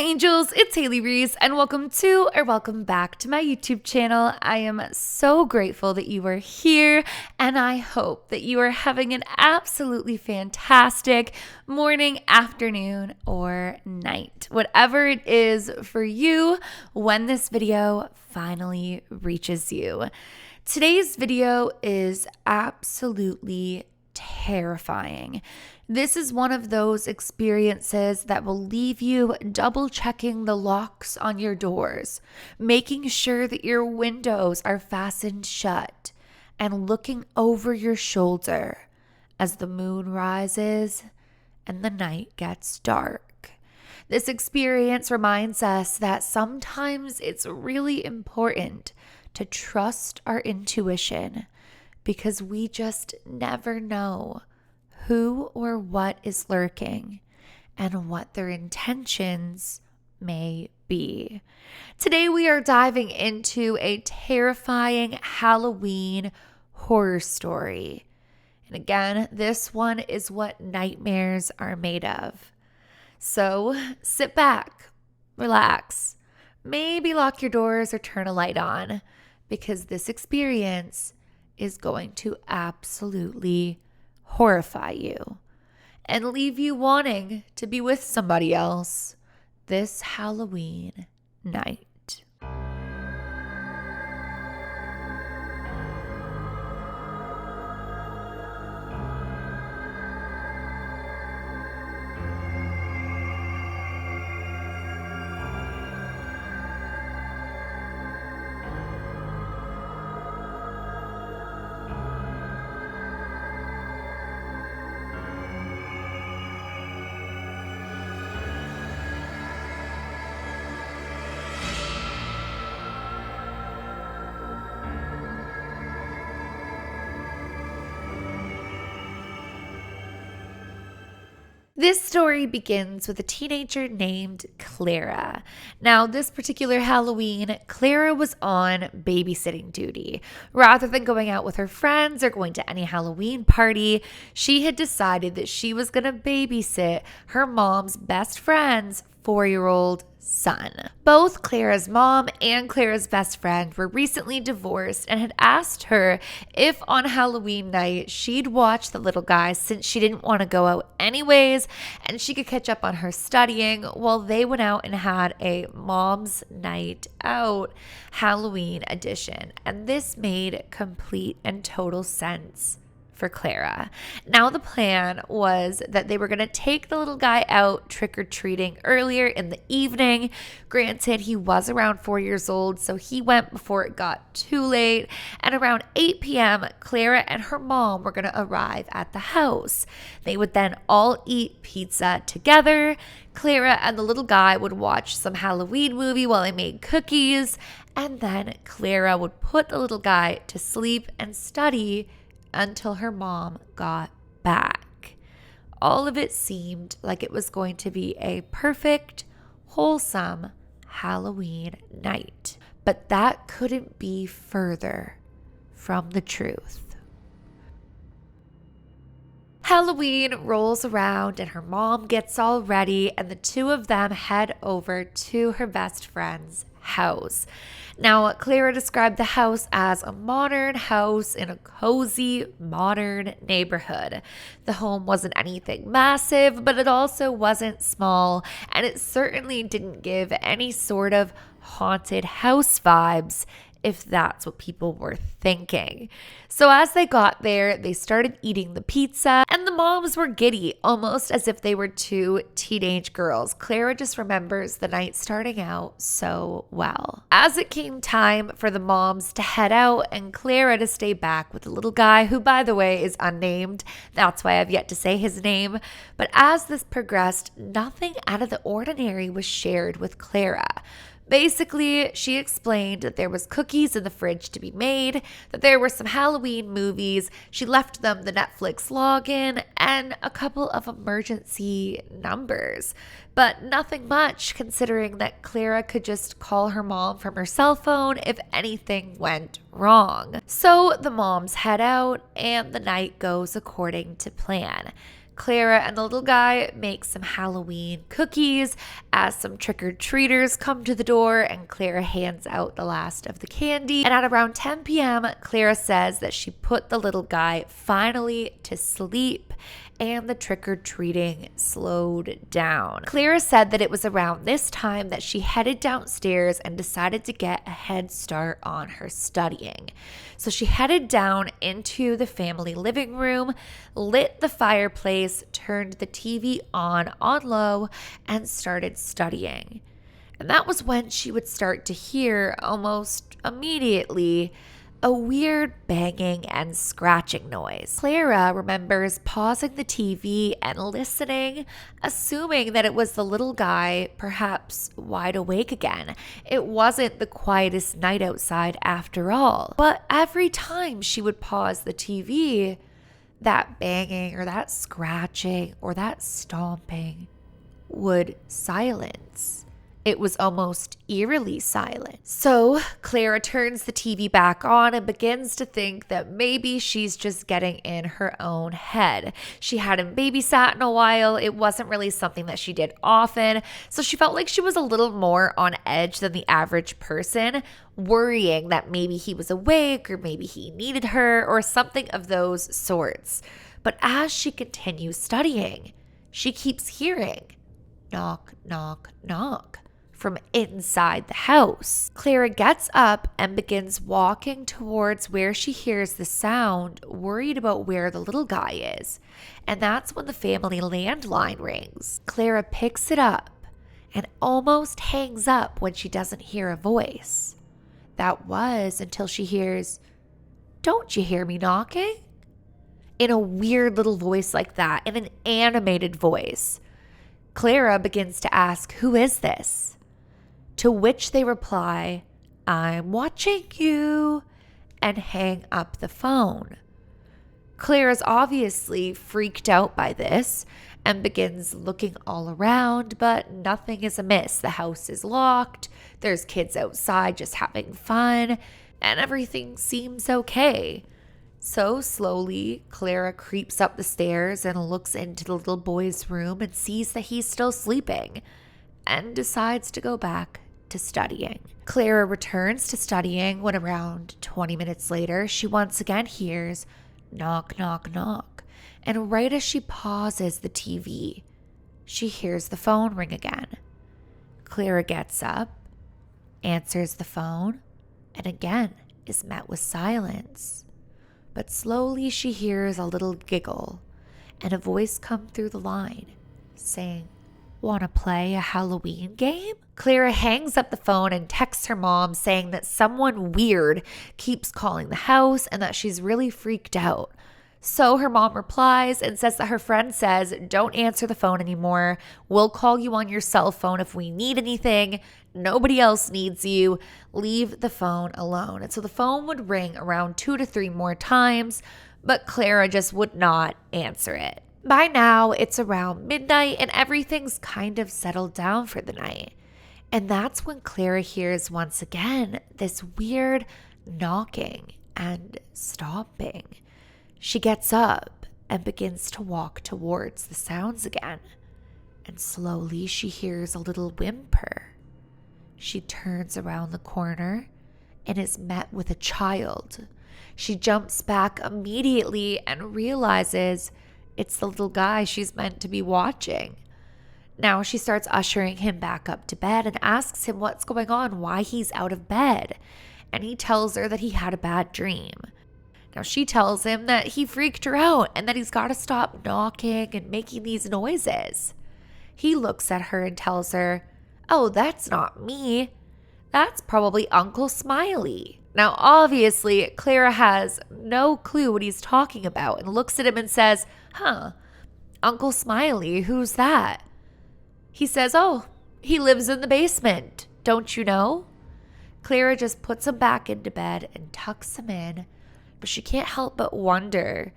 angels, it's Hailey Reese and welcome back to my YouTube channel. I am so grateful that you are here and I hope that you are having an absolutely fantastic morning, afternoon, or night. Whatever it is for you when this video finally reaches you. Today's video is absolutely terrifying. This is one of those experiences that will leave you double checking the locks on your doors, making sure that your windows are fastened shut, and looking over your shoulder as the moon rises and the night gets dark. This experience reminds us that sometimes it's really important to trust our intuition because we just never know who or what is lurking and what their intentions may be. Today we are diving into a terrifying Halloween horror story. And again, this one is what nightmares are made of. So sit back, relax, maybe lock your doors or turn a light on because this experience is going to absolutely horrify you and leave you wanting to be with somebody else this Halloween night. This story begins with a teenager named Clara. Now, this particular Halloween, Clara was on babysitting duty. Rather than going out with her friends or going to any Halloween party, she had decided that she was going to babysit her mom's best friend's 4-year-old son. Both Clara's mom and Clara's best friend were recently divorced and had asked her if on Halloween night she'd watch the little guy since she didn't want to go out anyways and she could catch up on her studying while they went out and had a mom's night out Halloween edition. And this made complete and total sense for Clara. Now the plan was that they were going to take the little guy out trick-or-treating earlier in the evening. Granted, he was around 4 years old, so he went before it got too late. And around 8 p.m., Clara and her mom were going to arrive at the house. They would then all eat pizza together. Clara and the little guy would watch some Halloween movie while they made cookies. And then Clara would put the little guy to sleep and study until her mom got back. All of it seemed like it was going to be a perfect, wholesome Halloween night. But that couldn't be further from the truth. Halloween rolls around and her mom gets all ready and the two of them head over to her best friend's house. Now, Clara described the house as a modern house in a cozy, modern neighborhood. The home wasn't anything massive, but it also wasn't small, and it certainly didn't give any sort of haunted house vibes, if that's what people were thinking. So as they got there, they started eating the pizza, and the moms were giddy, almost as if they were two teenage girls. Clara just remembers the night starting out so well. As it came time for the moms to head out and Clara to stay back with the little guy, who, by the way, is unnamed. That's why I've yet to say his name. But as this progressed, nothing out of the ordinary was shared with Clara. Basically, she explained that there was cookies in the fridge to be made, that there were some Halloween movies, she left them the Netflix login, and a couple of emergency numbers. But nothing much, considering that Clara could just call her mom from her cell phone if anything went wrong. So the moms head out, and the night goes according to plan. Clara and the little guy make some Halloween cookies as some trick-or-treaters come to the door, and Clara hands out the last of the candy. And at around 10 p.m., Clara says that she put the little guy finally to sleep and the trick-or-treating slowed down. Clara said that it was around this time that she headed downstairs and decided to get a head start on her studying. So she headed down into the family living room, lit the fireplace, turned the TV on low, and started studying. And that was when she would start to hear almost immediately a weird banging and scratching noise. Clara remembers pausing the TV and listening, assuming that it was the little guy, perhaps wide awake again. It wasn't the quietest night outside after all. But every time she would pause the TV, that banging or that scratching or that stomping would silence. It was almost eerily silent. So Clara turns the TV back on and begins to think that maybe she's just getting in her own head. She hadn't babysat in a while. It wasn't really something that she did often. So she felt like she was a little more on edge than the average person, worrying that maybe he was awake or maybe he needed her or something of those sorts. But as she continues studying, she keeps hearing knock, knock, knock from inside the house. Clara gets up and begins walking towards where she hears the sound, worried about where the little guy is. And that's when the family landline rings. Clara picks it up and almost hangs up when she doesn't hear a voice. That was until she hears, "Don't you hear me knocking?" In a weird little voice like that, in an animated voice. Clara begins to ask, "Who is this?" To which they reply, "I'm watching you," and hang up the phone. Clara's obviously freaked out by this and begins looking all around, but nothing is amiss. The house is locked, there's kids outside just having fun, and everything seems okay. So slowly, Clara creeps up the stairs and looks into the little boy's room and sees that he's still sleeping and decides to go back to studying. Clara returns to studying when around 20 minutes later, she once again hears knock, knock, knock. And right as she pauses the TV, she hears the phone ring again. Clara gets up, answers the phone, and again is met with silence. But slowly she hears a little giggle and a voice come through the line saying, "Want to play a Halloween game?" Clara hangs up the phone and texts her mom saying that someone weird keeps calling the house and that she's really freaked out. So her mom replies and says that her friend says, "Don't answer the phone anymore. We'll call you on your cell phone if we need anything. Nobody else needs you. Leave the phone alone." And so the phone would ring around 2 to 3 more times, but Clara just would not answer it. By now, it's around midnight and everything's kind of settled down for the night. And that's when Clara hears once again this weird knocking and stomping. She gets up and begins to walk towards the sounds again. And slowly she hears a little whimper. She turns around the corner and is met with a child. She jumps back immediately and realizes it's the little guy she's meant to be watching. Now she starts ushering him back up to bed and asks him what's going on, why he's out of bed. And he tells her that he had a bad dream. Now she tells him that he freaked her out and that he's got to stop knocking and making these noises. He looks at her and tells her, "Oh, that's not me. That's probably Uncle Smiley." Now, obviously, Clara has no clue what he's talking about and looks at him and says, "Uncle Smiley, who's that?" He says, "Oh, he lives in the basement. Don't you know?" Clara just puts him back into bed and tucks him in, but she can't help but wonder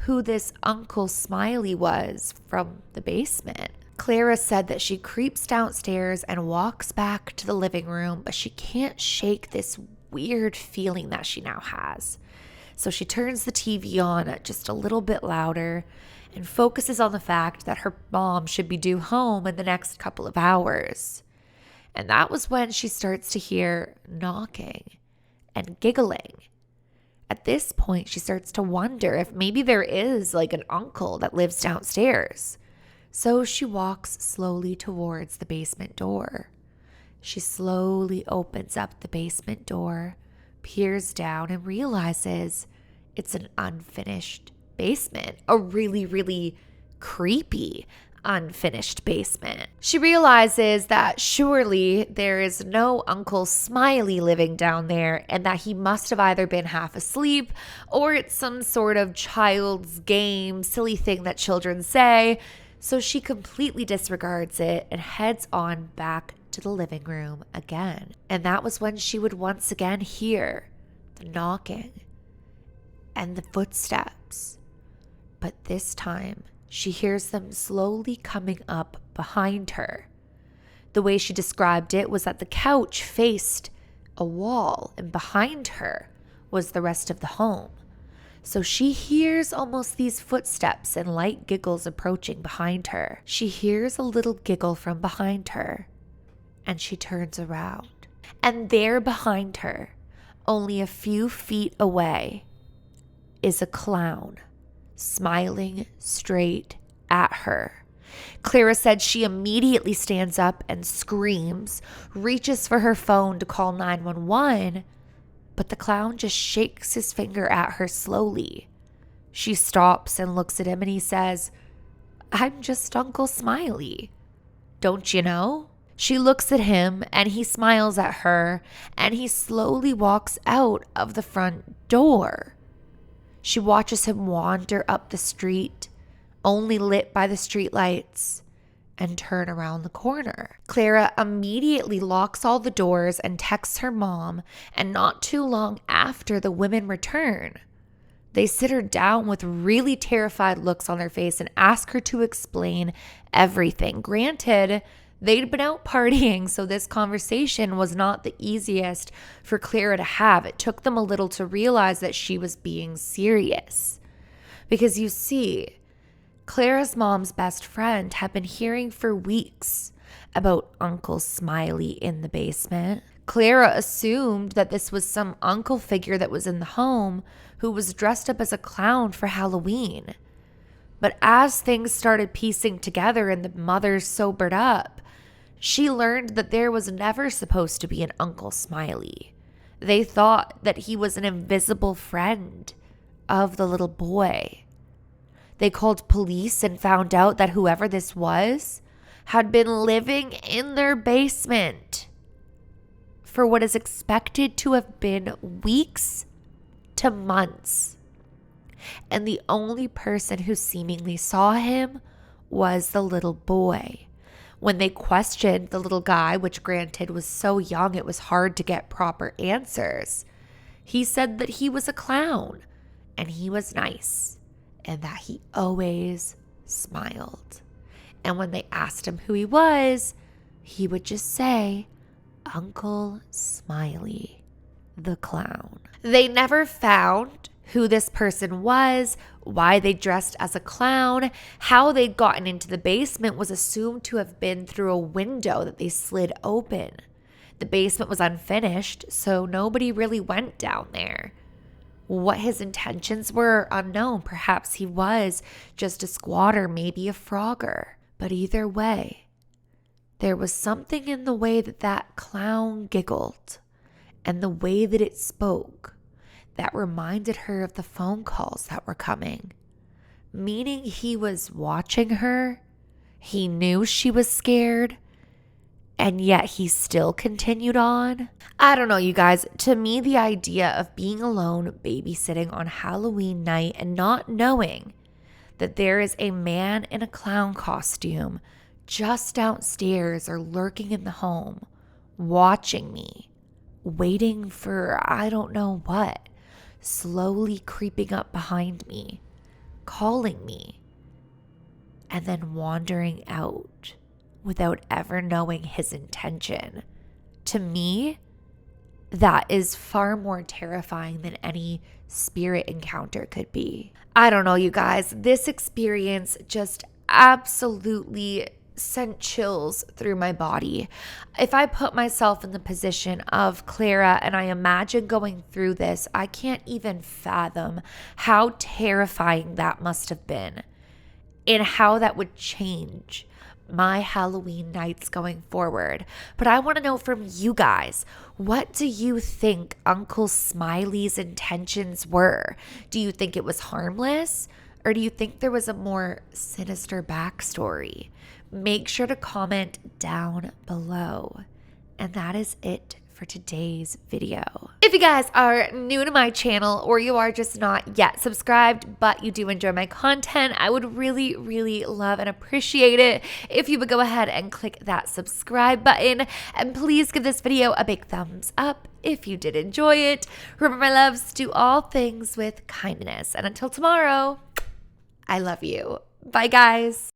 who this Uncle Smiley was from the basement. Clara said that she creeps downstairs and walks back to the living room, but she can't shake this weird feeling that she now has. So she turns the TV on just a little bit louder and focuses on the fact that her mom should be due home in the next couple of hours. And that was when she starts to hear knocking and giggling. At this point, she starts to wonder if maybe there is like an uncle that lives downstairs. So she walks slowly towards the basement door. She slowly opens up the basement door, peers down, and realizes it's an unfinished basement, a really, really creepy unfinished basement. She realizes that surely there is no Uncle Smiley living down there and that he must have either been half asleep or it's some sort of child's game, silly thing that children say. So she completely disregards it and heads on back to the living room again. And that was when she would once again hear the knocking and the footsteps. But this time, she hears them slowly coming up behind her. The way she described it was that the couch faced a wall, and behind her was the rest of the home. So she hears almost these footsteps and light giggles approaching behind her. She hears a little giggle from behind her, and she turns around. And there behind her, only a few feet away, is a clown, smiling straight at her. Clara said she immediately stands up and screams, reaches for her phone to call 911, but the clown just shakes his finger at her slowly. She stops and looks at him and he says, "I'm just Uncle Smiley. Don't you know?" She looks at him and he smiles at her and he slowly walks out of the front door. She watches him wander up the street, only lit by the streetlights, and turn around the corner. Clara immediately locks all the doors and texts her mom, and not too long after, the women return. They sit her down with really terrified looks on their face and ask her to explain everything. Granted, they'd been out partying, so this conversation was not the easiest for Clara to have. It took them a little to realize that she was being serious. Because you see, Clara's mom's best friend had been hearing for weeks about Uncle Smiley in the basement. Clara assumed that this was some uncle figure that was in the home who was dressed up as a clown for Halloween. But as things started piecing together and the mother sobered up, she learned that there was never supposed to be an Uncle Smiley. They thought that he was an invisible friend of the little boy. They called police and found out that whoever this was had been living in their basement for what is expected to have been weeks to months. And the only person who seemingly saw him was the little boy. When they questioned the little guy, which granted was so young it was hard to get proper answers, he said that he was a clown and he was nice and that he always smiled. And when they asked him who he was, he would just say, "Uncle Smiley, the clown." They never found who this person was, why they dressed as a clown, how they'd gotten into the basement was assumed to have been through a window that they slid open. The basement was unfinished, so nobody really went down there. What his intentions were unknown. Perhaps he was just a squatter, maybe a frogger. But either way, there was something in the way that that clown giggled and the way that it spoke that reminded her of the phone calls that were coming. Meaning he was watching her, he knew she was scared, and yet he still continued on. I don't know, you guys. To me, the idea of being alone babysitting on Halloween night and not knowing that there is a man in a clown costume just downstairs or lurking in the home, watching me, waiting for I don't know what, slowly creeping up behind me, calling me, and then wandering out without ever knowing his intention. To me, that is far more terrifying than any spirit encounter could be. I don't know, you guys. This experience just absolutely sent chills through my body. If I put myself in the position of Clara and I imagine going through this, I can't even fathom how terrifying that must have been and how that would change my Halloween nights going forward. But I want to know from you guys, what do you think Uncle Smiley's intentions were? Do you think it was harmless? Or do you think there was a more sinister backstory? Make sure to comment down below. And that is it for today's video. If you guys are new to my channel or you are just not yet subscribed, but you do enjoy my content, I would really, really love and appreciate it if you would go ahead and click that subscribe button. And please give this video a big thumbs up if you did enjoy it. Remember, my loves, do all things with kindness. And until tomorrow, I love you. Bye, guys.